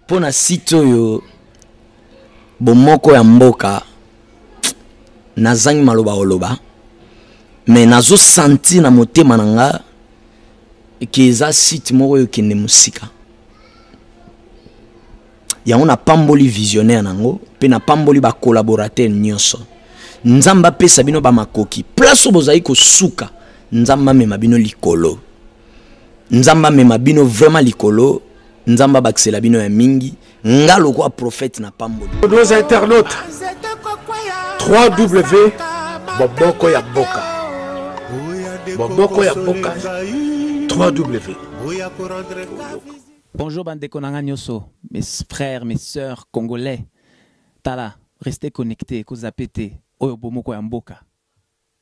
pour na site oyo bomoko ya mboka nazangi maloba oloba mais nazo senti na motema nanga eza site moko yo kende musika ya on a pamboli visionnaire nango pe na pamboli ba collaborateur nyonso nzamba pesa bino ba makoki place bozai ko suka nzamba mema bino likolo nzamba mema bino vraiment likolo nzamba baksela bino ya mingi ngalo kwa prophète na pamboli. Nos internautes 3W Boboko ya Boka Boboko ya Boka 3W. Bonjour bande konanga nyoso, mes frères, mes sœurs congolais. Tala, restez connectés, kozapete, oyo bomoko ya mboka.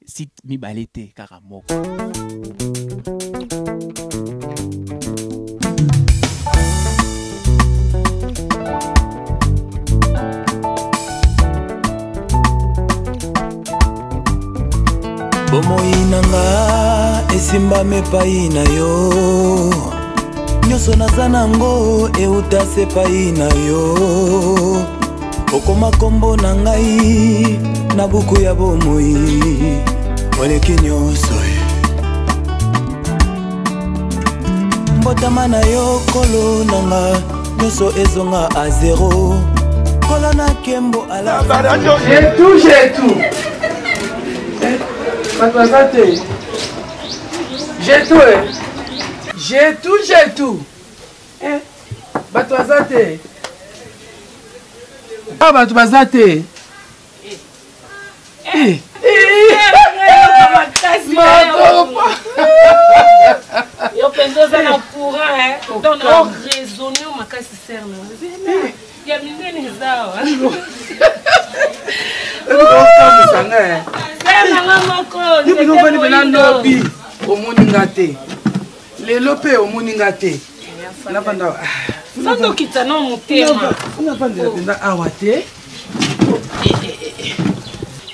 Site mi balete karamoko. Bomoi nanga esimba mepai na yo nyonso naza nango euta sepai na yo okoma kombo na ngai na buku ya bomoi oleki nyonso mbotama na yo kolo nanga nyonso ezonga a zero kolo na kembo ala J'ai tout J'ai tout. Batwazate. Ah, batwazate. Yo penso ça na courant hein. Donc on raisonner au makasi cerne. Ya mingine zao. Lelo pe omoninga te. Na banda. Sando kitana mutema. Una banda benda awate.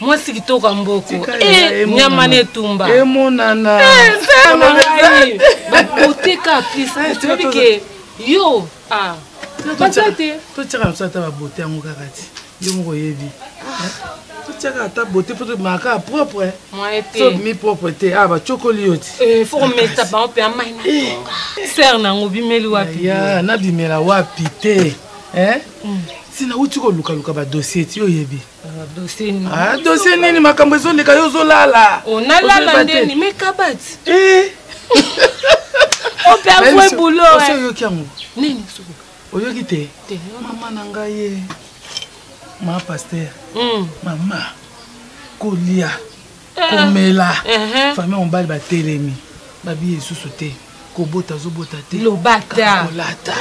Moi si kitoka mboko. Nyama netumba. Monana. Ba boteka plus. Tu vois que yo Batate. To tira msata ba bote yango kakati. Yo moko yebi. To tira ta bote pour maka propre. Moi été. So mi propreté ba chokoli yoti. Faut mettre ba pe amaina. Ser na ngobimeli wapi. Ya na bimela wapi te. Sina uti ko luka ba dossier ti yo yebi. Dossier ni. Dossier nini makambo ezo leka yo zo lala. On a lala ndeni mekabati. On peut avoir boulot. Oso yo kiango. Nini suko. Oyoki te. Mama nanga ye. Ma pasteur. Mama. Kolia. Komela. Famille on bal ba telemi. Babi esusu te. Kobota zobota te. Lobata.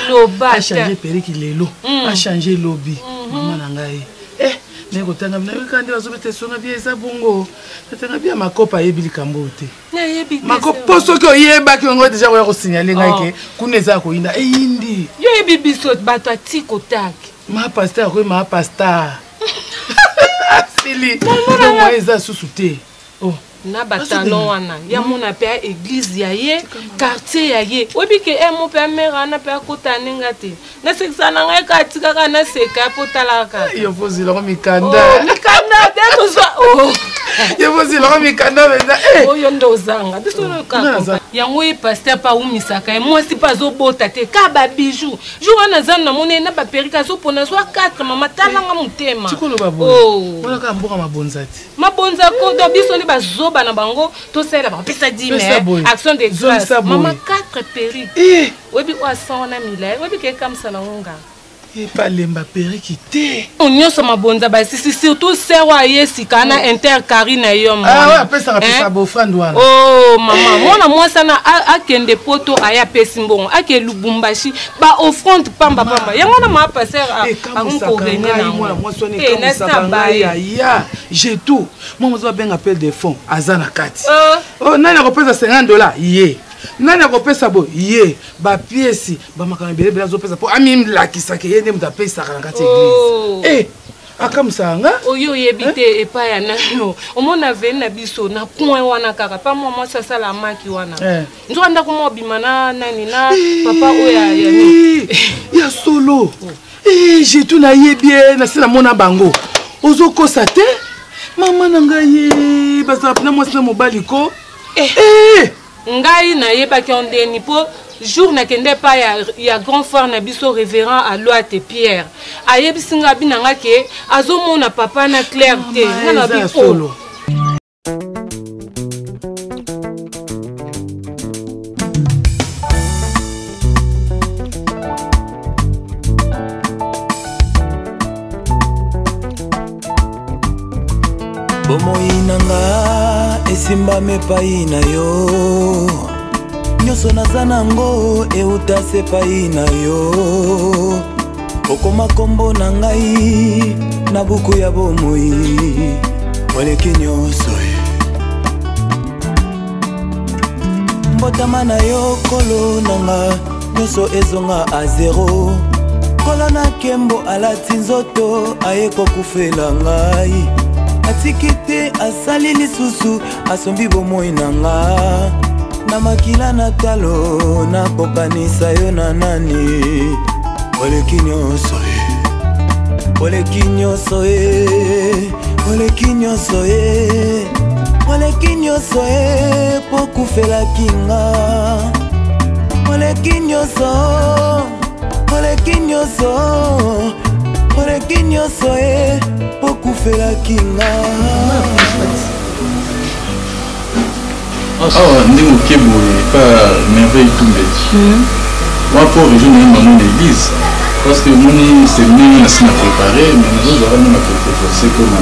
Lobata. A changer periki lelo. A changer lobby. Mama nanga ye. Nego tanga na wikande bazobete songa bia eza bongo. Tanga bia makopa yebili kambo te. Na yebi. Makopa soki oyeba ki ngo deja ko signaler ngai ke kuneza ko inda indi. Yo yebi biso bato atiko tak. Ma pasteur ko ma pasteur. Sili. Mo eza susute. Oh. Na batalon wana ya mona pe église ya ye quartier ya ye obi ke mo pe mera na pe kotana ngate na seksana ngai ka tika kana seka potala ka yo fozi lo mikanda de ko oh yo fozi lo mikanda benda oyo ndozanga bisolo ka yango e pasteur pa umisaka moi si pas obota te ka ba bijou jour wana zana mona na ba perika zo pona so 4 mama talanga mutema tikolo babo oh wala ka mboka mabonzati mabonza ko do biso li bazo bana bango to sela ba pesa 10 mais action de grâce mama 4 perruques webi wa 100 na mila webi ke kam sana ngonga et pas lemba perruque te onyo so mabonza ba si surtout serwa yesi kana intercari na yo ah ouais pesa bo frand wana oh mama mona moi sana akende poto aya pesi mbongo ake lubumbashi ba offrande pamba yango na ma passer a ko gagner na moi soni comme ça ya j'ai tout moi zo benga appel de fonds azana kati oh nani akopesa $50 ye nani akopesa bo ye ba pièce ba makana bele zo pesa po ami lakisa ke yende mutapesa kana kati église akamsanga oyo yebite epa ya nano omona ve na biso na coin wana kaka pa moi ça la maki wana nzo anda ko mobima na nani na papa oya ya ni ya solo solo. Eh, j'ai tout naïe bien, na sina mona bango. Ozo kosate, maman nangaye, basa na moi sina mobali ko. Ngai naïe ba ki ondeni po jour na kende pa ya grand frère na biso révérend à Loite Pierre. Aye bisinga binanga ke azo mona papa na clarté. Na bi solo. Bomoi nanga esimba mepai na yo nyonso naza nango euta sepai na yo okoma kombo na ngai na buku ya bomoi oleki nyonso mbotama na yo kolo nanga nyonso ezonga a zero kolo na kembo alati nzoto aye kokufela ngai atikite asali lisusu asombi bomoi nanga na makila na talo na kokanisa yo na nani oleki nyonso oleki nyonso oleki nyonso oleki nyonso pokufelaki nga oleki nyonso oleki nyonso oleki nyonso pokufelaki nga awa ndenge okeboye pa merveille tumbeti moi pour rejoindre mon église parce que moni séminaire nasi na préparé mais nazozala nanga koproposé comme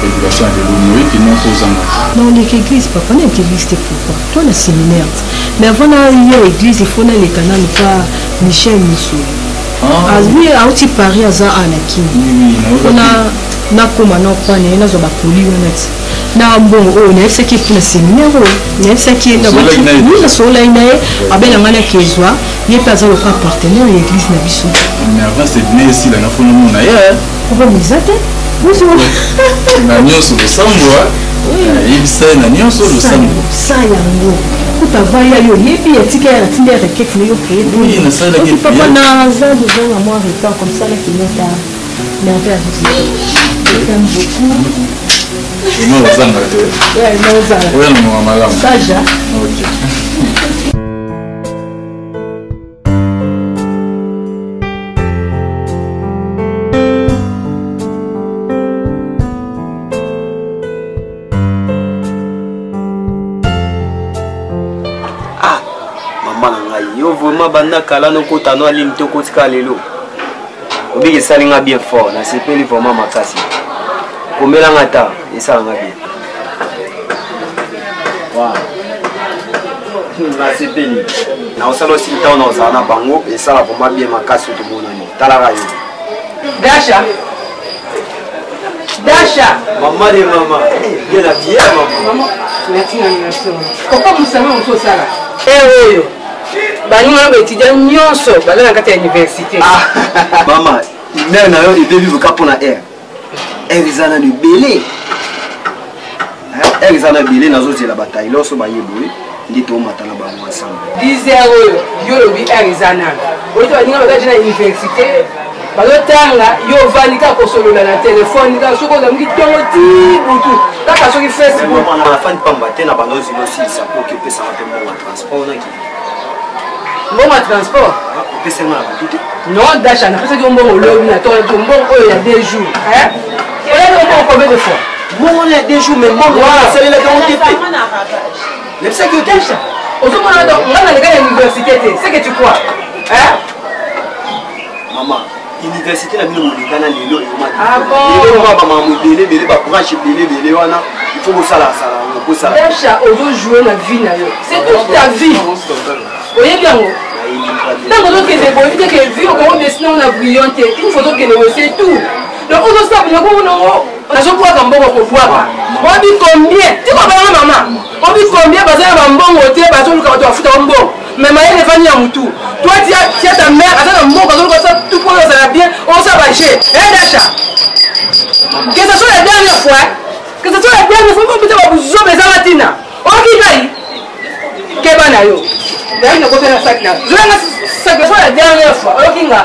éducation de l'homoï qui non posanga non l'église papa na église te pourquoi toi na séminaire mais avant na y église il faut na les canaux pas Michel Moussou oui auti Paris aza anaki na koma na kwane na zo ba poli onati na bon o na ce qui pour le séminaire na ce qui na ba ni na sola ina abela ngala kezwa ye paza le partenaire l'église na biso mais avant c'est venu ici là na fona mona ya ko mizate bonjour na nyonso le sambo ibisa na nyonso le sambo sa yango kuta vaya yo yebi etika ya tinde requête yo créé oui na ça la qui papa na za de gens à moi retard comme ça là qui n'est pas merveille j'aime beaucoup non zanga ouais non zanga ouais non malam saja OK vraiment banda kala no kota no alim to kotika lelo obiki salinga bien fort na sepeli vraiment makasi komela ngata esalanga bien wow na sepeli na osalo sinta na osana bango esala vraiment bien makasi to bonani talaka yo Dasha maman de maman bien la bien maman merci na merci pourquoi vous savez on fait ça là eh oui bani mwana étudiant nyonso bala na kati ya université mama mère na yo ebebi buka pona air ezana de belé ezana belé nazo zela bataille loso ba yeboyi ndito matana ba ensemble 10 heures yo lobi ezana oito baninga bakaje na université balotanga yo vanika kosolola na téléphone ka soko za mki tongoti butu kaka soki Facebook na fan pamba te na balozi losi sa ko ke pesa na tembo transport na ki mbongo transport pesa na tout non Dasha na pesa ki mbongo lobi na to mbongo oyo ya 2 jours hein et là on combien de fois mbongo na 2 jours mais mbongo c'est le temps TP le c'est que Dasha ozomona donc on a les université c'est que tu crois hein maman université la bino molikana lelo ah bon lelo ba mamu belé ba branche belé wana il faut sala ko sala Dasha ozo jouer la vie na yo c'est toute ta vie oye bien non donc que pour éviter que vie on dessine on a brillante une photo que c'est tout donc on doit savoir que on a joué comme bon pour voir on dit combien tu comprends maman on dit combien parce que un bon côté parce que quand tu as foutu un bon mais maïe ne va ni à moutou toi tu as ta mère à un bon parce que tout pour ça va bien on s'abacher hein Dasha que ce soit la dernière fois que ce soit la dernière fois on peut pas vous jouer les amatina on qui gagne que banayo d'ailleurs ne côté la sac là je vais la dernière fois ok nga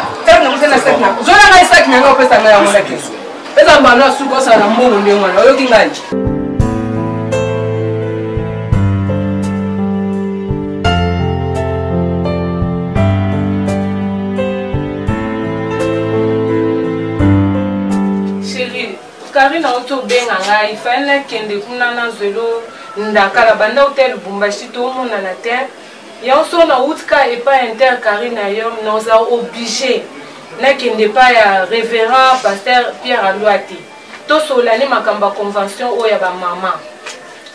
pesa ngai yango na keso pesa mbano asuka osala na mbongo ndenge wana oyoki ngai Karina auto benga ngai fallait kende kuna na zelo ndakala banda hotel Bumbashi to mona na terre ya so na utka et pas inter Karina yo nous a obligé na kende pas ya révérend pasteur Pierre Alouati to solani makamba convention o ya ba mama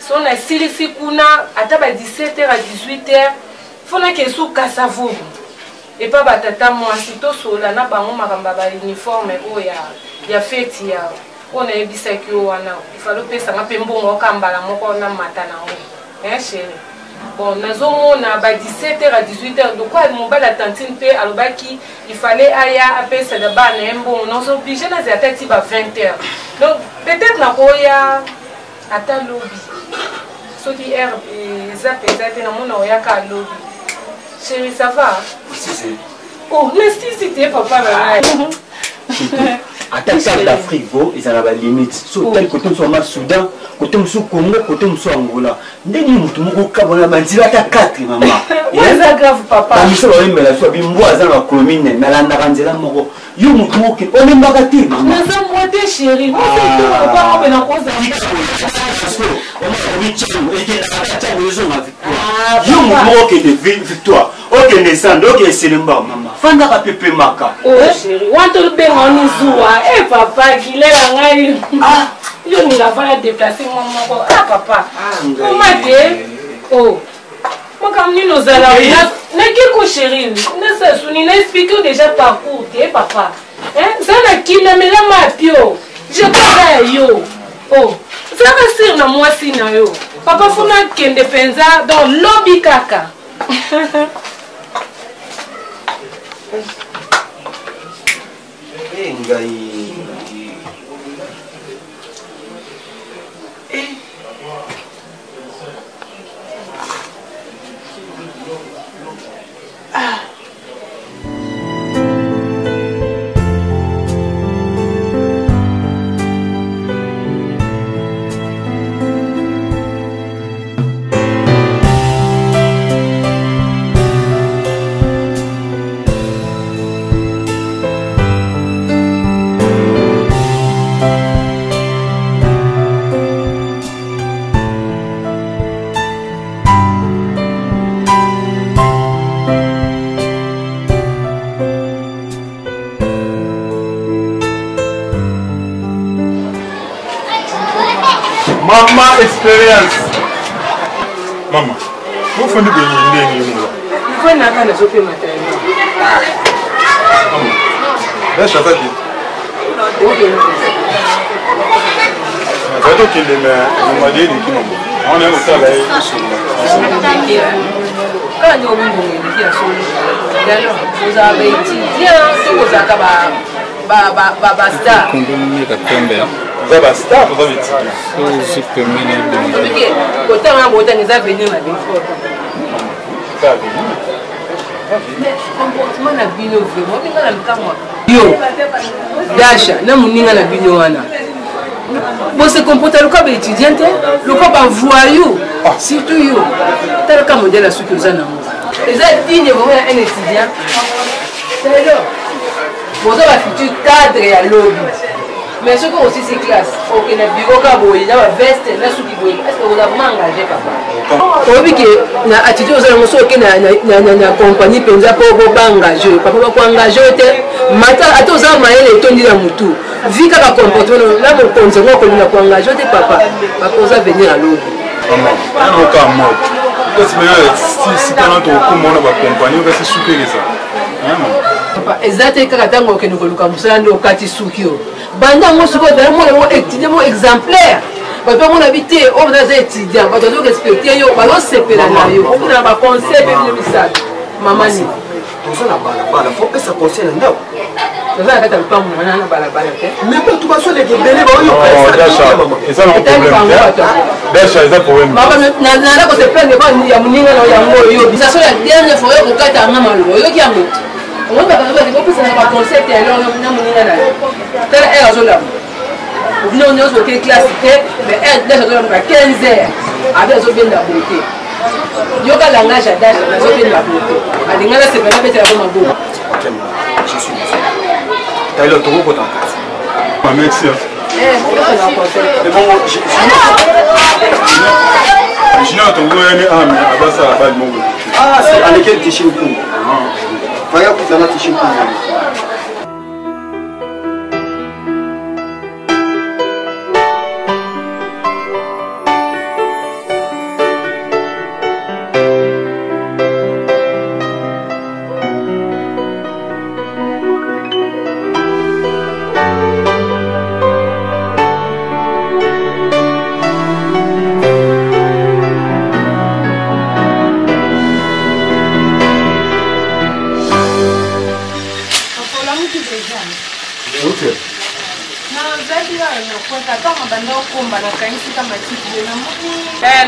so na silisi kuna ata ba 17h à 18h fona ke su kasavo et pas batata moi to solana bango makamba ba uniforme o ya fête ya on a ebisa ki wana ifalo pesa ngape mbongo kambala moko na mata nango chérie bon nazomona ba 17h à 18h donc quoi mon bal tantine pe alobaki il fallait aya apesa da bana mbongo non so obligé na zatati ba 20h donc peut-être na koya ata lobby so qui er zapezate na mona oya ka lobby chérie ça va si c'est oh merci c'était papa là attaque d'Afrique ils ont la limite sur tel côté sur le Soudan côté sur Congo côté sur Angola ndeni mutu moko kabona manzila ta 4 maman c'est grave papa miso ba mbela so bimbo aza na commune na landa kanzela moko yo mutu moko on embaka te maman na za moite chérie moi c'est tout papa on na koza yo mutu moko ke de victoire ok naissant ok selemba maman fanda ka pepe maka oh chérie wanto benga ni zuwa papa kilela ngai yo ni la va déplacer maman ah papa comment te oh moi comme ni nos ala na kiko chérie na sa suni na expliquer déjà parcours te papa ça na kina mela mapio je pas yo oh ça va sur na moi si na yo papa funa kende penza dans lobby kaka ngai Mama experience. Mama, vous faites des idées. Il faut n'a pas de souper matin. Maman, là je t'attends. Ok. C'est qu'il est m'a dit qui maman. On est au travail. Quand on est au alors vous avez étudié tout vous avez basta. Vous avez star, vous avez dit. Ok, autant on a venu la fois. Mais comportement na bino vraiment ninga na mkamwa. Yo. Dasha, na muninga na bino wana. Bon se comporter le comme étudiante, le comme voyou, surtout yo. Tel comme modèle à ce que vous en avez. Les digne vraiment un étudiant. C'est là. Vous avez un futur cadre à lobby. Mais ce que aussi c'est classe. Ok, le bureau il y a une veste, là sous est-ce que vous avez engagé papa? Oui que na attitude aux gens qui na compagnie penza pour engager. Papa va engager mata ato za maele tondi na mutu. Vu ka comportement là mon conseil ko na engager papa. Papa osa venir à l'eau. Maman, on ka mo. Parce que si kana to ko mona ba compagnie va se souper ça. Papa, exactement kaka tango ke no ko luka musala ndo kati sukio. Banda mo suko da mo étudiant exemplaire. Papa mon habité, on a des étudiants, on doit respecter yo, on se pela na yo. On a pas conseil de misal. Maman ni. Tout ça la bala, faut que ça concerne ndao. Ça va ka pas mon na bala te. Mais pas tout baso les belé ba yo maman. Et ça non problème. Déjà ça problème. Maman na ko se prendre ba ya muninga na ya ngo yo. Ça c'est la dernière fois ko kata ngama lo. Yo ki yango. on va pas dire que c'est un concept et alors on a mon nana telle est là on vient on est classe mais elle déjà dans 15 heures avec zo bien la beauté yoga langage d'âge na zo bien la beauté adinga la c'est pas peut être vraiment beau je suis t'as le trop pour ta merci mais bon je n'ai pas de ah, c'est à laquelle tu es chez le coup. Voyons que tu as chez le coup.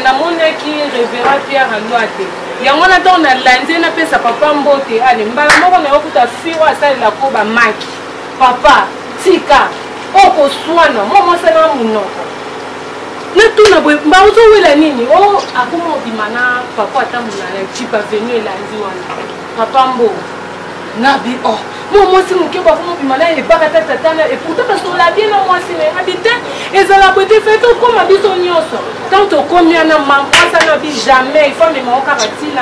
namonaki révérend Pierre Alouate yango na ntango nalandi napesa papa mbote ale mbala moko nayokuta firo asalela ko bamaki papa tika okoswana momosana monoko natuna boye mbazowela nini o akoma obima na papa atambolana jipe avenu elandi wana papa mbo nabi o mwasi moke bakoma obima na ebaka tatatana et pourtant basola bien na mwasi na yebi te ezala bote fe tokóma biso nyonso tant tokomi ana mamwasa na bi jamais il faut mema okaka ntina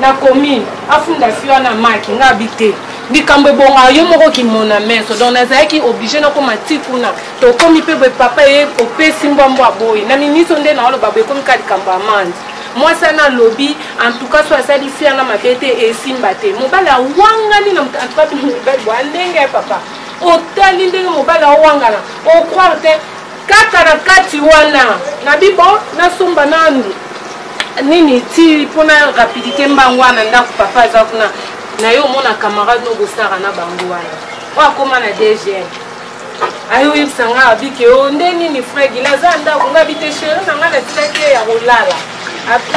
na commune afunda fi wana maki ngabi te likambo ebonga yo moko kimona meso donc nazalaki obligé nakoma ti kuna tokomi mpe boye papa ye opesi mbwambo aboye na miniso nde naoloba boye ekomi ka likambo ya mandi mwasi ana lobi en tout cas so asali fi ana mabe te esimba te mobali awangani na antuka bino mobali boya ndenge papa otali ndenge mobali awangana ocroire te kaka na kati wana nabi bon nasomba nanu nini ti mpona rapidité mbango wana ndako papa aza kuna na yo omona camarade nobosara na bango wana oyo akóma na DGN ayoyebisanga abike o nde nini fregi naza ndako ngabi te chéri nanga natilaki ye ya kolala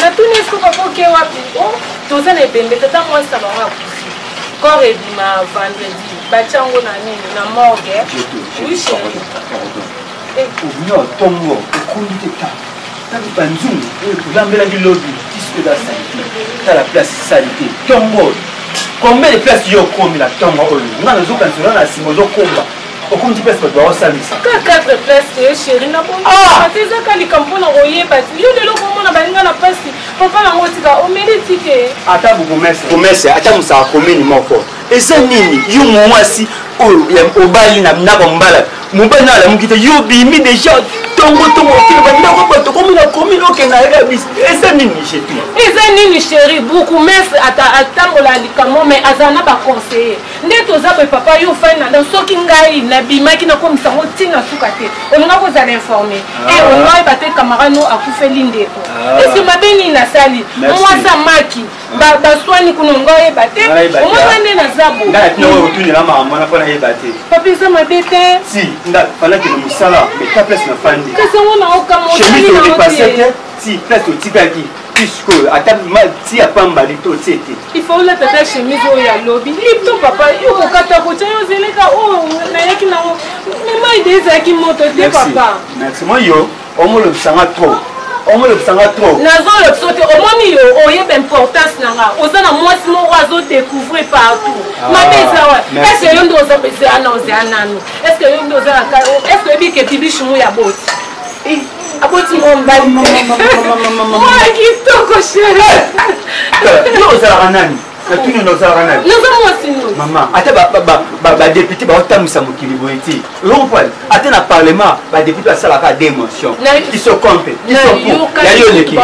natuni esko papa oke wapi o toza na ebembe tata mwasi na bango akufi corps ebima vendredi batiango na nini na morgue oui chéri ovino otongo okundi te ta tali banzungu olambelaki lobi tisque dasanti tala place sali te tongo combien de places yo okomi na ntongo oyo nga nazokanisela na nsima ozokomba okomi place bato baosalisa ka 4 places te chéri na bonate ezaka likambo mpona koyeba ti yo lelo komona baninga na pasi papa nango tika omeriti te ata bokomese ata mosaka komini moko eza nini yo mwasi oyo obali na ndako mbala mobali na alamuki te yo bimi deja tongo okili bandako bato komi na komini okenda yeka bisi eza nini chetu eza nini chéri beaucoup mese atambola likambo mais azala na baconseiller nde toza boye papa yo fai na soki ngai nabimaki nakomisango ntina suka te olinga kozala informé olinga oyeba te camarade no akufeli ndeko eske mabe nini nasali mwasa maki baswani kuna onga oyeba te omwana nde naza boye papa eza mabe te si falaki na mosala mais ta place na fandi kasi ngo na chemise odepase te si place otikaki puisque ata ti apambali to ti ete il faut la tata chemise oyo ya lobi lipto papa yo kokata kotya yo zeleka oyo nayaki nango memaide ezalaki moto te papa merci moi yo omolobisanga trop omolobisanga trop nazolobiso te omoni yo oyeba importance nanga oza na mwasi moko azodécouvrir partout mabe eza wa estce yo nde oza bezana ozea nanu estce yo nde oza na estce oyebike bibishumu ya boti aboti mo mbali mwa kitoko chéri yo ozalaka nani natuni nozalaka nani naza mwasi nini mama ata badepute baotambwisa mokili boye te rompal ata na parlement badepute basalaka démotion iso compte yayo leki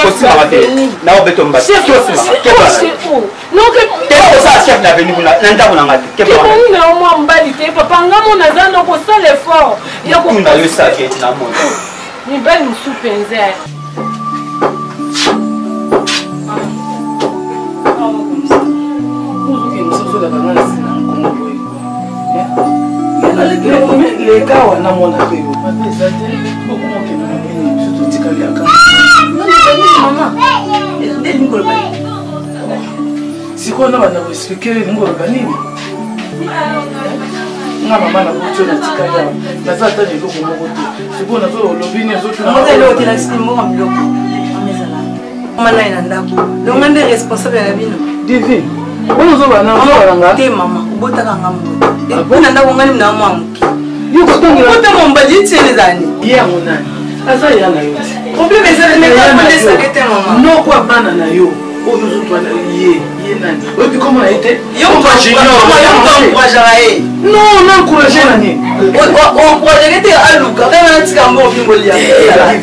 osimaka te naobeto mbasi osala chef na veni na ndako nanga te keboni na yo mwa mbali te papa ngamo naza na kosala effort ya kokunda yo sake na mona mibali mosu mpenza leka wana mona pe yo mabe eza te okomokende mobini biso totikaliaka sikoyo na banda koexplike ningoloba nini nga mama na kotio na tika yawa naza ata leloko moko te sikoyo nazolobi nini Mana ina ndako. Donc on est responsable ya bino. Divi. Ono zo bana nga. Te mama, ubota kanga mbote. Ina ndako ngani mna mwamuki. Yo kotongira. Ubota mombaji tsene zani. Ye monani. Asa ya na yo. Problème c'est ne pas prendre ça que te mama. Non quoi bana na yo. Oyo zo twana ye nani. Oyo comment a été? Yo kwa junior. Yo kwa jarae. Non, non encourager nani. On projet te aluka. Kana tika mbo bingolia.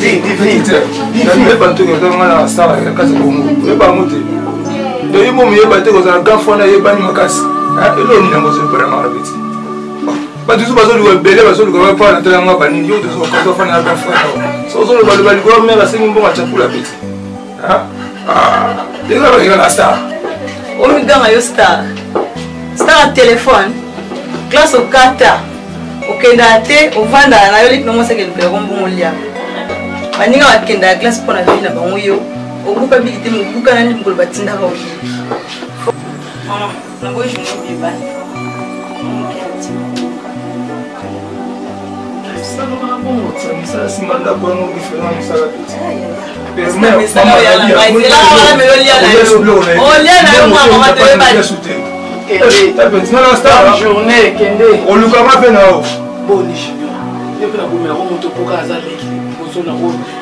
Divi. Je pas tout que ngala sala kaza kongo. Je pas monter. De yimo mi yeba te ko za gafona yeba ni makasi. Ah elo ni nango se para mabeti. Ba tu ba zo lu bele ba zo lu ka pa na tela ngaba ni yo to so ka fa na gafona. So zo lu ba lu ko me ba se ngombo ma chakula beti. Ah. De la ba ngala star. O mi ganga yo star. Star téléphone. Classe au kata. Okenda te ovanda na yo lik no mo se ke lu ko mbongo lia. Maninga wakenda ya classe pour la vie na bango yo okupa bikite mukuka nani ngolo batinda ka oyi mama nango je me biba ça si manda kwa no différent ça la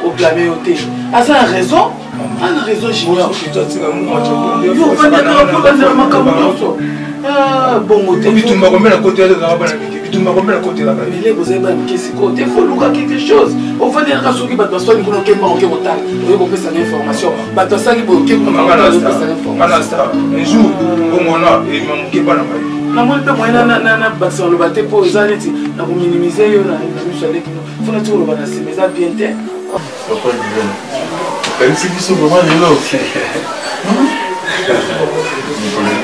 au blâmer au thé. Ah, ça a raison. Ah, raison, j'ignore. Ah, bon, au thé. Tu m'as remis à côté de la banane. Tu m'as remis à côté de la banane. Mais vous avez pas qu'est-ce côté. Il faut louer quelque chose. Au fond, il y a un qui va te soigner pour le kéma au kémotal. Vous avez cette information. Bah, tu sais qu'il faut que vous m'avez cette information. Un jour, on a et mon kéma n'a pas. Na moi pe moyen na bâtir le bateau pour les années na pour minimiser yo na mutuelle qui faut na toujours le bana c'est mais ça bien té papa Dylan quand c'est biso vraiment lelo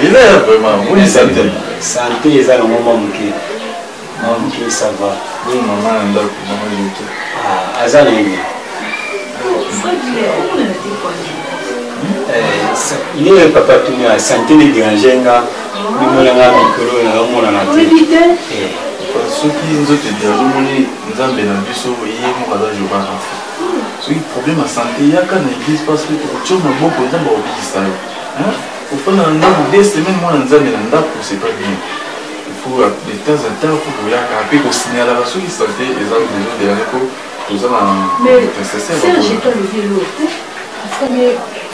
il est vraiment oui santé eza na moment moké ça va oui maman nda ko maman yoto azana nini il est papa tout na santé ne déranger nga Nimolanga mikolo na mona na te. Soki nzote déjà moni nzambe na biso yé mo kaza joba na fa. Soki problème à santé yaka na église parce que tu na boko nzambe obikisa yo. Hein? Au fond na ndako 2 semaines moi nzambe na ndako c'est pas bien. Il faut de temps en temps pour yaka pe ko signaler la soki santé les gens de l'éco tout ça na nécessaire. Serge toi le vélo.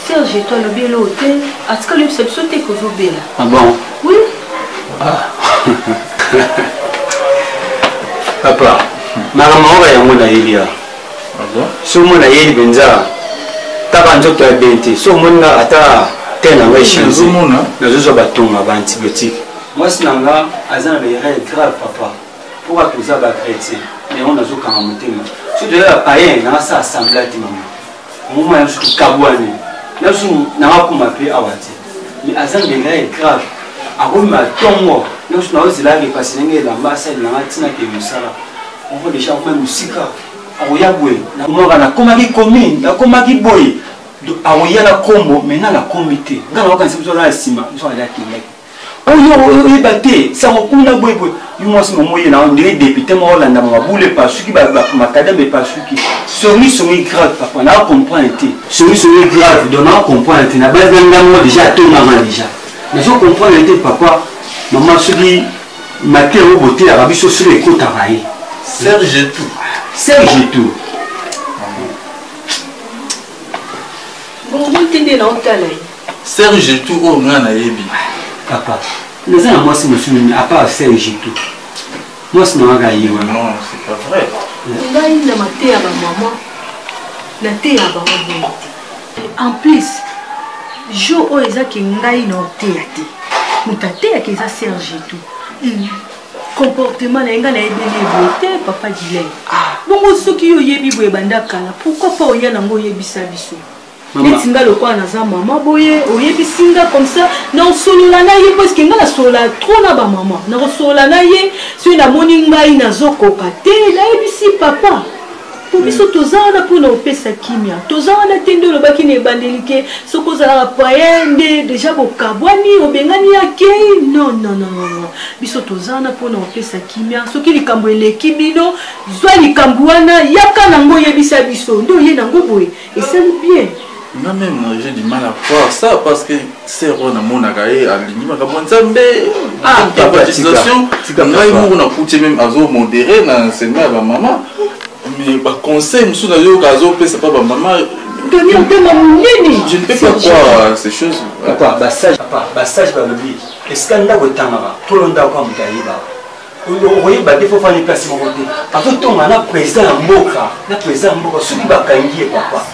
Serge toi le vélo. Est-ce que le sepsote ko zo bela? Ah bon? Oui. Ah. Papa, maman va yango na yelia. So mona yeli benza. Taba nzoto ya bente. So mona ata tena ngai shinzo mona. Nazo batonga ba antibiotique. Moi sinanga azana ba yere grave papa. Pourquoi tout ça ba chrétien? Mais on nazo kanga motema. So de la païen na sa assemblée ti mama. Moma ya su kabwane. Nazo na makuma pe awati. Mais azana ba yere grave. Ako ma tongo nous nous zela ke pasinenge la mbasa na matina ke musala on va déjà même musika aoya bwe na mwa na komaki komi na komaki boy aoya la kombo mena la comité ngala wakansi bisola asima biso ala kineki oyo ebate sa mokunda boy boy yumosi momoye na ndiri député mo Hollande mo bule pasuki ba makadambe pasuki somi grave papa na comprendre te somi grave donc na comprendre te na base ngamo déjà tout maman déjà mais je comprends le papa maman soki matin au beauté arabi sur les côtes travailler Serge tout bon vous t'aider na hôtel Serge tout au ngana yebi papa les gens moi c'est monsieur à part Serge tout moi c'est non gaï non c'est pas vrai ngai na maté à maman na té à maman en plus jo o ezaki ngai na hôtel té mutate yake eza Serge tout comportement na nga na ebele bote papa Dylan bongo soki yo yebi boye banda kala pourquoi pas oya nango yebisa biso neti nga lokwa naza mama boye oyebisinga comme ça na osolola na ye parce que nga na solola trop na ba mama na osolola na ye so na moni ngai nazokoka te na yebisi papa pour biso tozana pour nos pesa kimia tozana tendo lo baki ne bandelike soko za paende déjà bokabwani obengani yake non biso tozana pour nos pesa kimia soki likambo eleki bino zwa likambo wana yaka nango yebisa biso ndo ye nango boye et c'est bien. Moi même j'ai du mal à croire ça parce que c'est Rona Monagae à l'Inima Kabonzambe. Ah, participation. Ngai mo na kuti même azo modéré na enseignement à maman. Mais par conseil monsieur na yo kazo pesa pas maman. Je ne peux pas croire ces choses. Papa, sage ba lobi. Est-ce qu'on a wetanga tout le monde kwa mutaiba. Oye ba defo fani place mo côté. Ato tonga na président mboka, soki bakangie papa.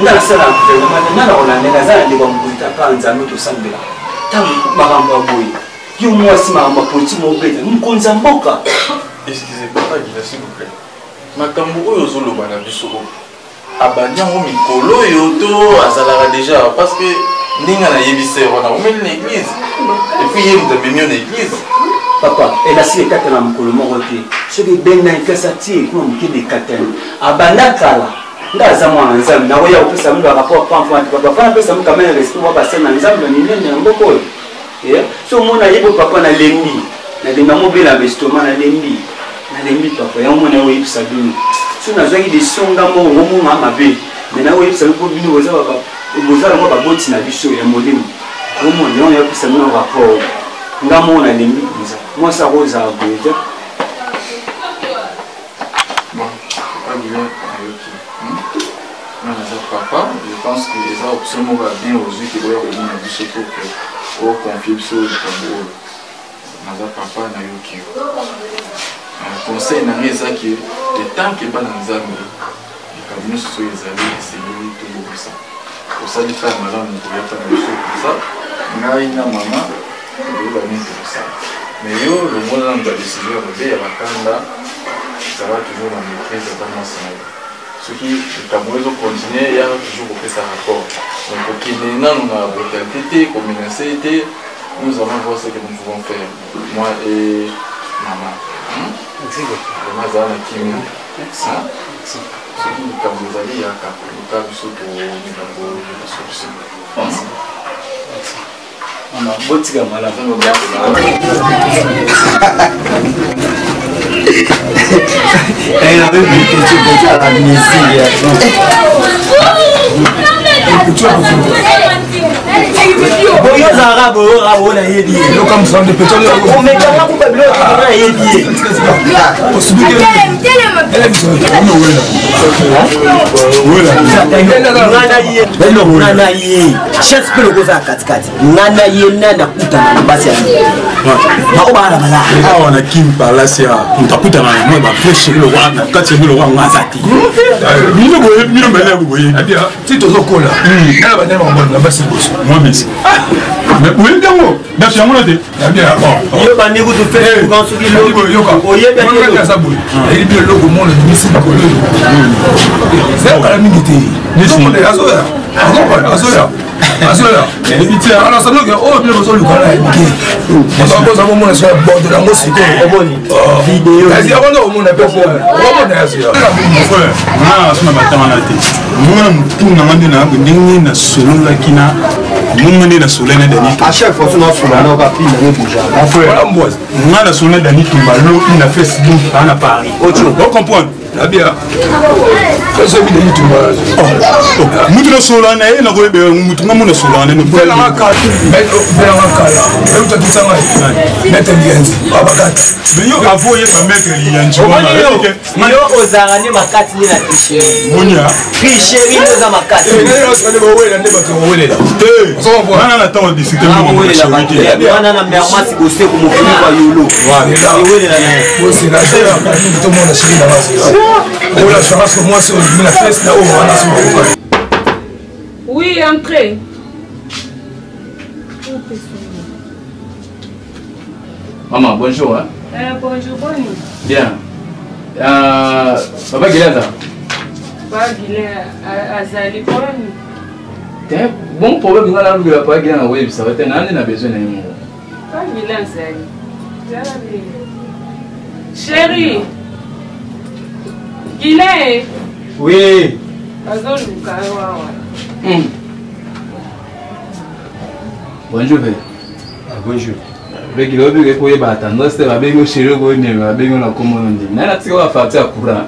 Nana sala gouvernement nana olandela zala ndeko mbuta pa nzambe to sambela tangu makambo boye yo mwasi makambo politique mo beta mkonza mboka. Excusez papa s'il vous plaît. Makambo oyo zoloba na biso abanyango mikolo yo to azalaka déjà parce que ndinga na yebise wana omeli na église et puis yemu de bimio na église. Papa elle a si ekatana mokolo moko te soki benga ikasa tie kuna mokende ekatana abanakala ndaza mwana nzambe na oya opesa mundu rapport pamfo papa fana pesa mundu kamene respect wa basena nzambe ni nene ngoko so mona yebo papa na lembi na demba mobile investissement na lembi papa ya mona oyi pesa bino so na zwaki de songa mo ngomo mama be na oyi pesa ko bino boza ngo baboti na biso ya molimo ngomo nyo ya pesa mundu rapport ngamo na lembi nza moi ça rosa boja. Papa, je pense que les options vont bien aux yeux qui doivent revenir à du pour que au confier sur le tambour. Naza papa na yoki. Conseil na reza qui le temps que pas dans zami. Les cabinets sur les amis c'est lui tout comme ça. Pour ça les femmes là on pourrait pas nous comme ça. Ngai na maman on va mettre comme ça. Mais yo le monde dans la décision de la bakanda ça va toujours dans maîtrise de comment ça. Ce qui est continuer, il y a toujours fait rapport. Donc, pour qu'il y ait une brutalité, communauté, nous allons voir ce que nous pouvons faire. Moi et maman. Merci beaucoup. Merci. Ce qui est comme vous allez, il y a un cas de ce pour la solution. Merci. On a beau tigre malade. Elle avait vu que tu étais à la musique. Boyo Zara Boyo na yedi. Le comme ça de pétrole. On met dans la coupe de l'eau na yedi. Possibilité. Elle est bizarre. Nana ye. Chef pe logo za katikati. Nana ye nana kutana na basi ya. Ba obala bala. Ah on a kim par là c'est mtakuta na moi ba fresh le roi na kati le roi ngazati. Mino boye mino mbele boye. Abia si tozo kola. Nana ba nana na basi boss. Moi merci. Mais où est Dango? Merci à mon aide. Abia bon. Yo ba nego to faire quand ce qui yo ka. Oye ba yo ka ça boye. Il bien logo mon le misi kolo. C'est pas la minute. Merci. Azoya. Alors ça nous oh bien besoin le canal. On va poser un moment sur le bord de la mosquée. Vidéo. Vas-y on mon appelle pour. On va dire. Mon frère, na asuma batama na te. Mona mutu na ngande na ndingi na solo la kina. Mungane na solo na dani. À chaque fois on a solo na ka pina ne bouger. Mon frère, ngana solo na dani tumbalo ina Facebook na Paris. On comprend. Abia. Ça bien du tout. Mutu na solo na e na ko be mutu ngamu na solo na ne. Bela ka. Bela ka. Et tu t'as dit mettre lienzi. Abakati. Mais yo avoye ba mettre lienzi. Yo ozarani makati ni na tricher. Monia. Tricher ni za makati. Wana na tawo discuter mo wana na mermasi bose ko mo fini kwa yolo. Wele na na. Bose na ça tout le monde a suivi la base. Oh la chance que moi c'est la fête là où on a ce. Oui, entrez. Maman, bonjour. Hein? Bonjour, Bonnie. Bien. Papa Gilada. Papa Gilada, Azali Bonnie. Bon problème, nous allons le Papa Gilada, oui, ça va être un an, on a besoin d'un mot. Papa Gilada, Azali. Chérie. Guilin. Oui. Bonjour. Bonjour. Avec le bureau pour y battre, nous sommes avec le chéri pour y aller, avec le commandant. Nous avons fait un courant.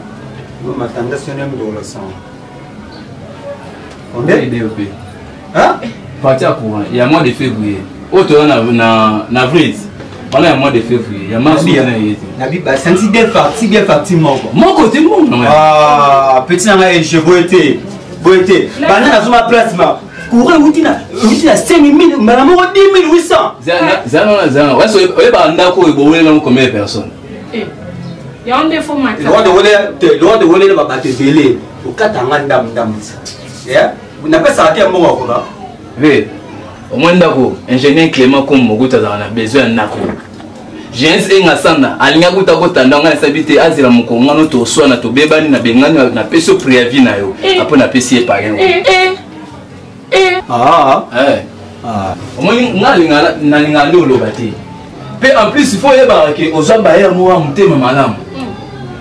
Nous m'attendons sur le sang. On est DOP. Hein? Parti à courant. Il y a mois de février. Autre en avril. On a un mois de février. Il y a ma soeur. Nabi, c'est bien parti, mon côté, mon. Ah, petit nana, je veux être. Banana sur ma place, ma. Courant, vous dites 5 000, madame, 10 800. Zan. Ouais, c'est pas un d'accord, vous voulez combien de personnes? Il y a un défaut maintenant. Le droit de voler va battre délai. Au cas d'Angandam. Vous n'avez pas ça à quel moment? Oui. Au moins d'accord, ingénieur Clément comme Moguta a besoin d'un accord. J'ai un asana, alinga guta gota ndanga sabité azira mukonga no to so na to bebani na bengani na peso préavis na yo. Après na pesi épargne. Au moins ngalinga na linga lolo bati. Pe en plus il faut yeba que ozamba ya mo amutema malamu.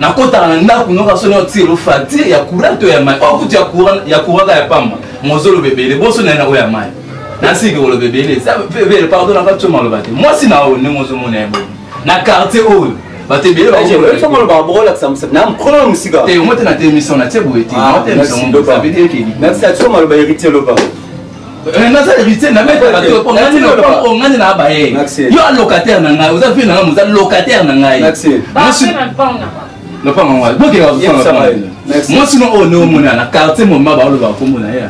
Na kota na ndako no kaso no tiro fati ya kurato ya mai. Okuti ya kuranga ya pamba. Mozolo bebele boso na na ya mai. Nasi que le bébé, ça veut pardon la voiture mal battu. Moi si na o ne mo zo mo na ebo. Na quartier o. Ba te bele ba o. Faut mo ba bola que ça me na problème musica. Te mo te na te mission na te boeti. Mo te mission ça veut dire que merci à toi mal ba héritier lo ba. Na ça héritier na mettre la to ngani na po ngani na ba ye. Yo allocataire na ngai, oza fi na mo za locataire na ngai. Merci. Monsieur le pas moi. Bo ke ba. Moi sinon o ne mo na quartier mo ma ba lo ba ko mo na ya.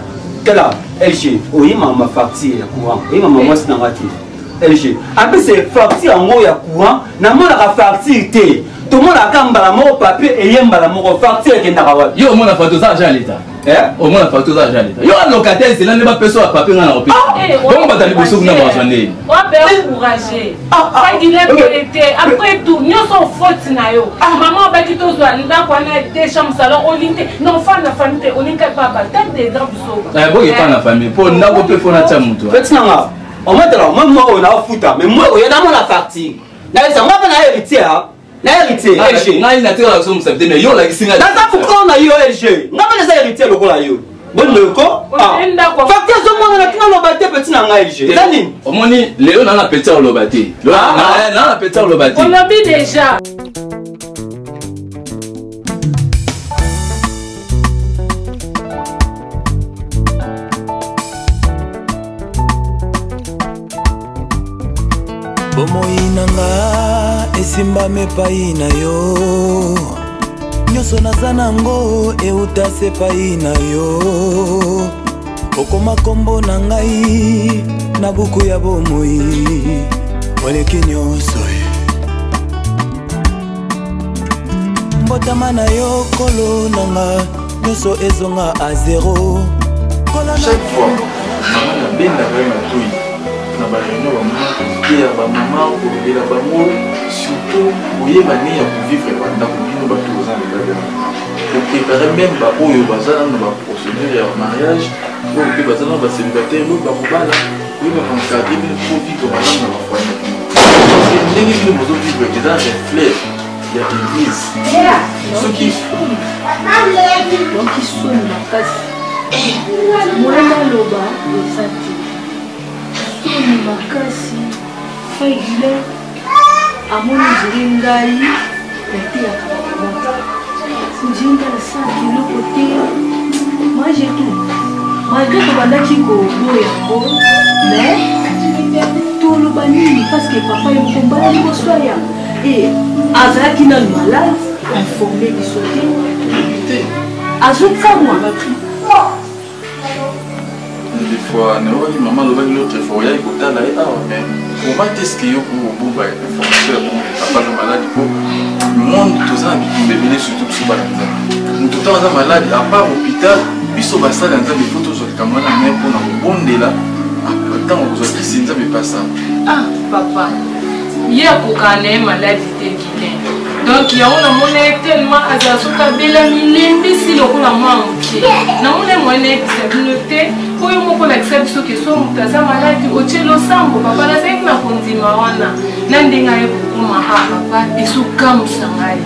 Là, LG, oui, ma facture à courant. Oui, ma maman, c'est dans la LG. Après, c'est facture en haut à courant. N'a pas la facture. Tout le monde a quand la mort papier et y'a la mort facture qui est dans la yo, on a fait tout ça à l'État. Au moins, on a fait tout ça à l'État. Yo, un locataire, c'est là, n'est pas personne à papier dans la papier. Comment va t'aller pour ça que nous avons besoin? On va encourager. Après tout, nous sommes fautes. Maman va dire tout ça. Nous avons des chambres salon. On est non fan de famille. On est capable de des draps. Bon, il n'y a pas de famille. Pour nous, on peut faire un chambre. On va dire, moi, on a foutu. Mais moi, il y a dans la facture. Là, ça m'a pas héritier. L'héritier, LG. Non, il n'a pas de ça, mais yo, la guisine. Dans ça, pourquoi on a eu LG? Non, mais les héritiers, le là, yo. Bon, le corps. Facteur, on a tout le petit dans LG. Zanine. Au moins, Léo n'a pas petit au lobati. N'a pas petit au lobati. On l'a vu déjà. bomoi nanga esimbami epai na yo nyonso naza nango euta se epai na yo okoma kombo na ngai na buku ya bomoi oleki nyonso mbotama na yo kolo nanga nyonso ezonga a zero chaque fois mama nabendaka ye matoi na baréunion bamama kolikea bamama kolobela bango surtout koyeba ne ya kovivre bandako bino bato oza lebabela koprépare même baoyo baza nano baprocédure ya mariage oyo mpe baza nano bacélibataire oyo bakobala koyeba bancadre bino po vivre malamu na bafamille parce ndenge bino bozovivre eza reflet ya église soki donc isoni makasi mwana loba eza te soni makasi faigile amoni nziri ngai nateyaka bakomata nzinga asala biloko te maje tu malgré tobandaki koboya yango mais toloba nini parce que papa ye mokombala liboso ya e azalaki nanu malade informe biso te azokamwa des fois nalobaki mama alobaki l'autre fois oyaki kotala ye awa mais comment est-ce que yo kobomba information ya bongo papa aza maladi po monde toza na bitumba ebele surtout biso bana nzambe moto ntango aza maladi à part hôpital biso basali ya nzambe fo tozwaka mwana mai mpona kobondela ntango kozwakisi nzambe epasa papa ye akokana na ye maladi te guilin donc yango namona ye tellement azala soki abelami lembisi lokola mwa moke namona ye moyena yebisa bino te po yo moko olakisa biso ke so moto aza maladi otie losambo papa nazalaki na kondima wana na ndenge aye kokoma papa esokamwisa ngai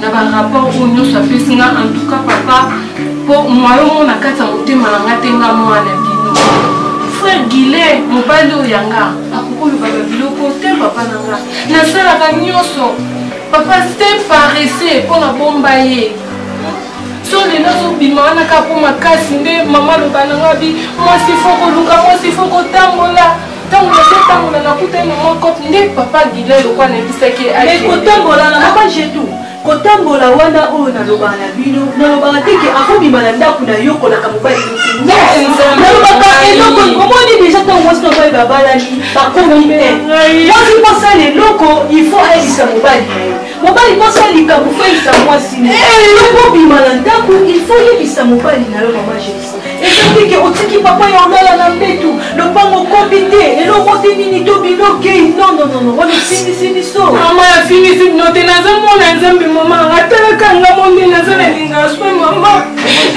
na ba rapport au nyonso apesinga en tout cas papa pour moi on a kata motema na nga tenga mwana bino frère Guillet mobali oyanga akokolo baba biloko te papa na nga nasalaka nyonso papa c'était paressé pour la bomba ye so lelo azobima wana kaka mpo makasi nde mama aloba na nga bi mwasi fo koluka mwasi fo kotambola ntangola te ntangola nakutai mama kope nde papa Guillet lokwa nayebisaki kotambola na mama jetu kotambola wana oyo nalobaka na bino nalobaka teke akobima na ndako nayokolaka mobali nalobaka eloko omoni deja ntango mwasi nobali babalani bakomi te mwasi mposala eloko ifo ayebisa mobali na ye mobali mposala likambo fo yebisa mwasi okobima na ndako ifo yebisa mobali na yo mama jesu ezalike otiki papa ya olala na mbetu lopango okobi te eloko te nini to bino kei non wana ofinisi biso mama yafinisi bino te nazomona nzambe mama atalaka nga monde naza na linga swe mama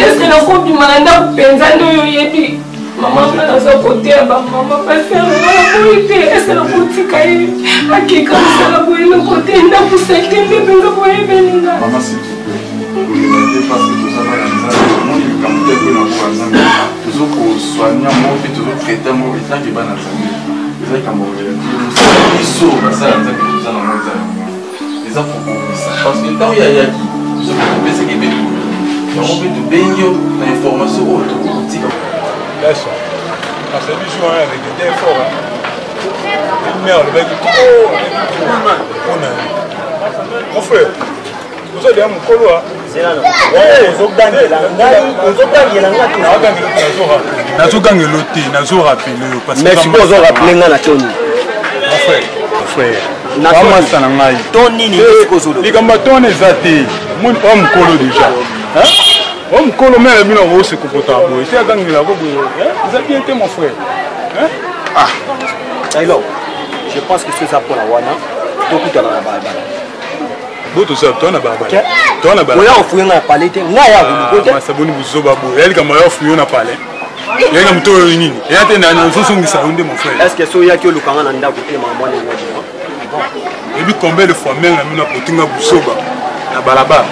eske nakobima na ndako mpenza nde oyo oyebi mama nga naza koteya bamama paseaboyi te eske nakotika ye akeka mosala boye nakote ndako salte nde mpenza boyebelinga soigner mon puis toujours traiter mon état qui va dans sa vie. Les gens qui m'ont dit, ils sauvent ça, ils ont ça dans mon temps. Les gens font ça. Parce que quand il y a qui, ils ont fait ce qui est bien. Ils ont fait de baigner l'information autour. Là, ça. Parce que lui joue avec des efforts. Il met le mec trop. Mon frère, vous avez un colo. nazogangela te nazorapele mais sikoyo ozorapele nga na toni frère na ngai likambo ya tone eza te oya mokolo deja oya mokolo mere bino ose kokota boye te agangela ko boye eza bien te mon frère taylor je pense que c'est ça pour la wana tokutana na balabala botosa tona balabala tona balabala oya ofuye nga na pale te nga ya koliko te masaboni buzoba boye yali kama ya ofuye na pale yenga mto oyo nini eya te nazosongisa yo nde mon frère est ce que so oyaki olukanga na ndako te mama mwana nga ebi combien de fois menge na mino apotinga buzoba na balabala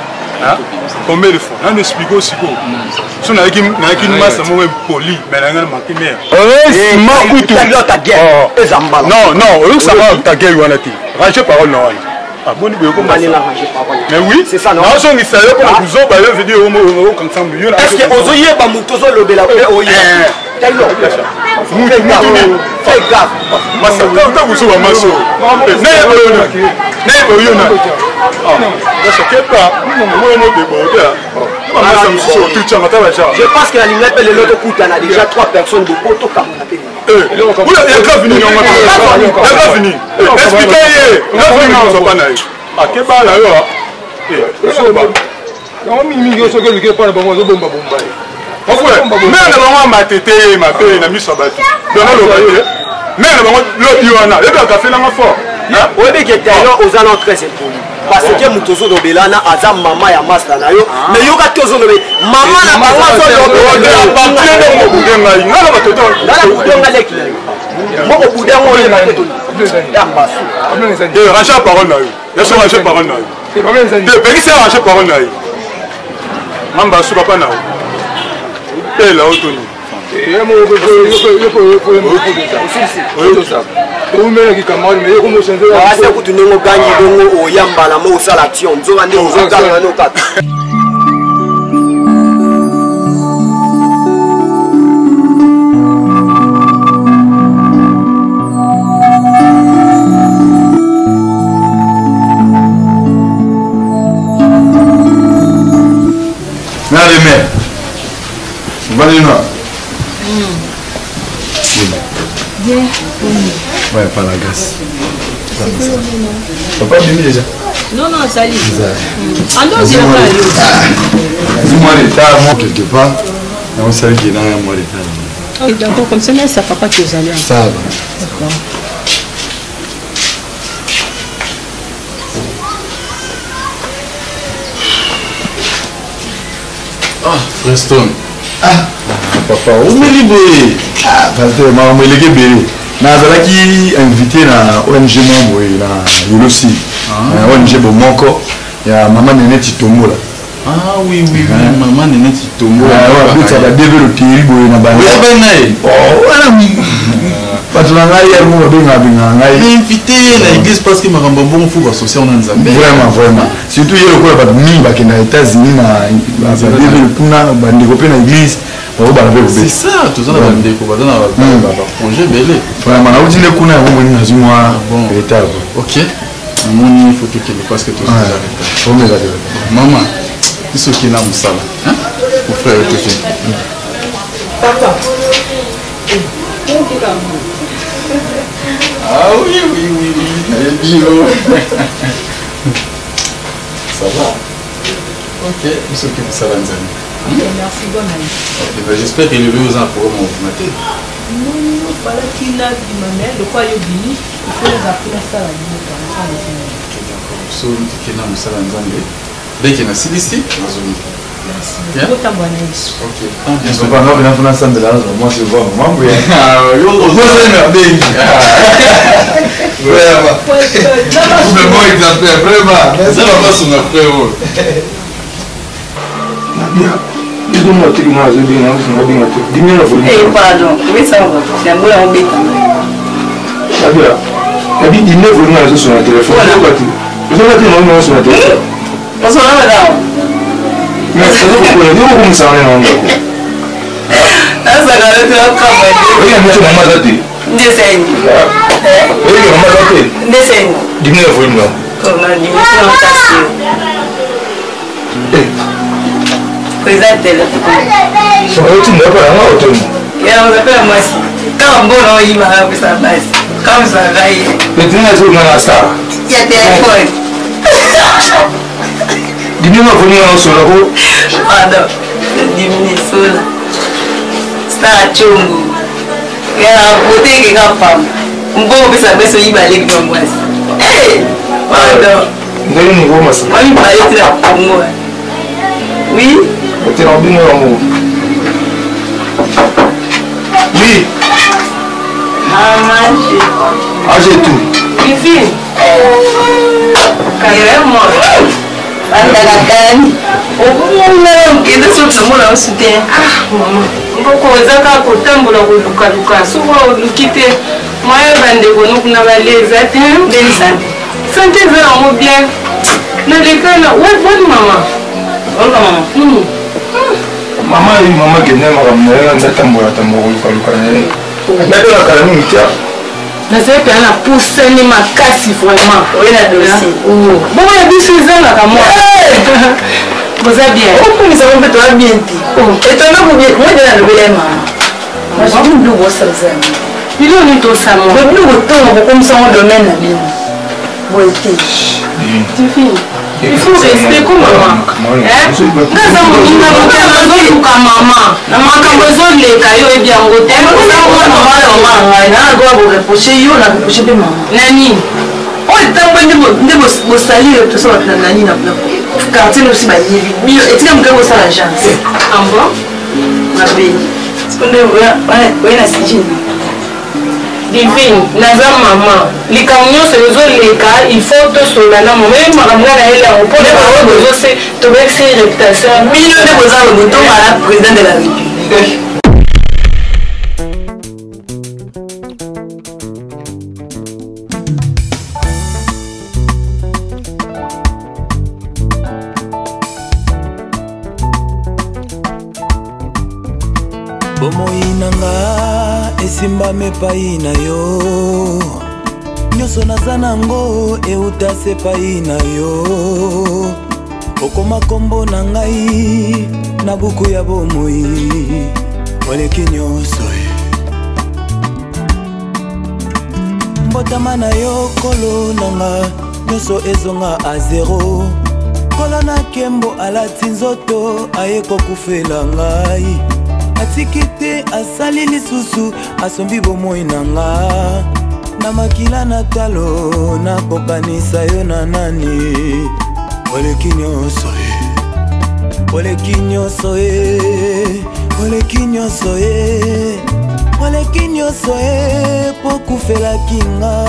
combien de fois nano explique osiko so nayaki masa moko poli mais nanga na manke mere makutu non oyokisanga ta guerre wana te range parole na wana aboni boye komba mais oui c'est ça non nazongisa yo mpona kuzoba yo vedi okansambu yo est ce que ozoyeba moto ozolobela pe oyeba ta kuzoba maso nayeba oyona je pense que la ligne appelle l'autre coup on a déjà 3 personnes de poto comme parce que mutozo do belana aza mama ya master na yo mais yoka tozo do mama na mama zo do papier no budenga ngala batoto ngala budenga leki moko budenga ole na teto ya basu de racha parole na yo ya so racha parole na yo de pekisa racha parole na yo mamba su papa na yo tela otoni ase kutu ndenge ogangi bongo oyambala mo osala action nzoka nde ozoganga nokaka Naleme Valina Bien. Ouais, pas la graisse. Papa est déjà. Non, salut. Alors, c'est la dis-moi l'état, moi, quelque part. On sait qu'il y a un mois d'état. Ok, d'accord, comme ça, mais ça ne va pas que vous allez. Ça va. D'accord. Ah, Preston. Papa, où me libérez? Pasteur, maman, il est libéré. Nazalaki invité na ONG membre na Yolosi. ONG Bomoko. ya maman Néné Titombola. Ah oui, maman Néné Titombola. Ça va devenir le terrible na bana. Oh, voilà. Parce que là il y a mon bien invité à l'église parce que ma bon faut associer en Nzambe. Vraiment. Surtout il y a quoi ba mingi ba kena États-Unis na ba devenir puna ba ndikope na église. C'est ça, tout ça dans le projet belé. Vraiment, on dit que nous avons un état. Ok. Mon photo qui est parce que tout ça. Maman, il faut qu'il y ait un salle. Pour faire le café. Papa. Ah oui. Ça va. Ok, il faut qu'il y ait un salle. Merci, bonne année. J'espère qu'il est levé aux impôts pour m'augmenter. Non, voilà qu'il a dit ma mère, le quoi il il faut les appeler ça à l'île comme ça. D'accord, so qui est là, nous sommes en Zambie. Dès qu'il y a un ici, merci. Bien. Ok. Je ne sais pas, non, on a ensemble là, moi je vois, maman, oui. Ah, yo, on va vraiment exemplaire, vraiment. Ça va pas son après. Pardon, oui, ça va. C'est un bon embêtant. Il dit 19 volumes sur le téléphone. Vous avez dit non sur le téléphone. Parce qu'on a là. Mais ça doit être comme ça. Ça va être un travail. Oui, mais tu m'as mal dit. Dessin. Oui, maman dit. Dessin. 19 volumes. Comme on dit, présente téléphone. Tu n'as pas un autre. Et on appelle moi aussi. Quand on va il va faire sa base. Comme ça va y. Mais tu n'as pas ça. Il y a téléphone. 19 volumes sur le haut. Pardon. 10 minutes sur là. C'est un chungu. Il y a un côté qui est femme. On peut faire sa base il va aller comme moi. Hey! Pardon. Ndani ni ngoma sana. Mami paleti la Congo. Oui? Tu as bien l'amour. Oui. Maman, j'ai tout. Vivi. Carrément. Bandagakani. Okumuna ngende sotu mona osute. Ah, maman. Mboko ozaka kotambola koluka luka. Souvent olukite. Moi bande kono kuna baleza te. Belle santé. Santé vraiment bien. Na lekana, ouais, bonne maman. Bonne maman. Maman qui n'est pas là, ndatambola koluka luka. Ndakala kala ni mtia. Nazali pe na pousse ni makasi vraiment. Oui na dossier. Bon ya biso ezanga ka moi. Vous allez bien. Pourquoi nous avons fait toi bien dit. Et toi non bien, moi de la nouvelle maman. Moi j'ai une double ça ça. Il est tout ça moi. Le plus autant comme ça on domaine na bien. Bon été. Tu finis. Il faut rester comme maman. Dans un moment comme maman. Na makambo zo le kayo e bien ngote. Na go bo reprocher yo na reprocher de maman. Nani? On est en train de salir tout ça na nani na quartier aussi ba ni. Et tu as me ça l'agence. En bon? Ma belle. Ce qu'on est na sijini. Divine, naza maman. Les camions se les cas, il faut tout cela. Même maman elle a pour les besoins c'est to make ses réputation. Millions de besoins le bouton à la présidente de la République. bomoi nanga esimbami epai na yo nyonso naza nango euta se epai na yo okoma kombo na ngai na buku ya bomoi oleki nyonso mbotama na yo kolo nanga nyonso ezonga a zero kolo na kembo alati nzoto aye kokufela ngai atiki te asali lisusu asombi bomoi na nga na makila na talo nakokanisa yo na nani oleki nyonso oleki nyonso oleki nyonso oleki nyonso pokufelaki nga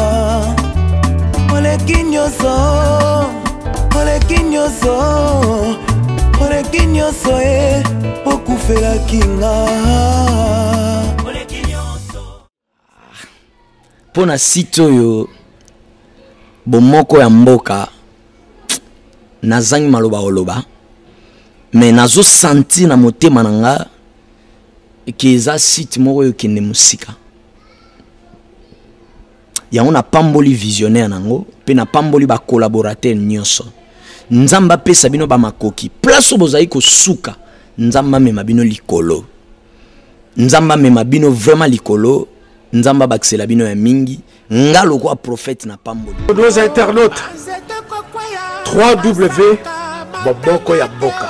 oleki nyonso oleki oleki nyonso okufelaki nga mpo na site oyo bomoko ya mboka nazangi maloba oloba me nazosanti na motema na nga ke eza site moko oyo kende mosika yango napamboli visionnaire nango mpe napamboli bacolaborateur nyonso nzambe apesa bino bamakoki place oyo bozali kosuka nzambe amema bino likolo nzambe amema bino vraiment likolo nzambe abakisela bino ya mingi nga lokwa prophète na pamboli. Nos internautes, 3W Boboko ya Boka.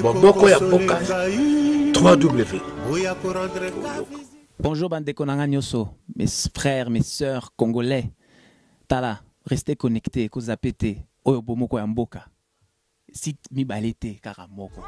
Boboko ya Boka. 3W. Bonjour bandeko nanga nyoso, mes frères, mes sœurs congolais. Tala, restez connectés, kozapete, oyo bomoko ya mboka. Site mibalete karamoko.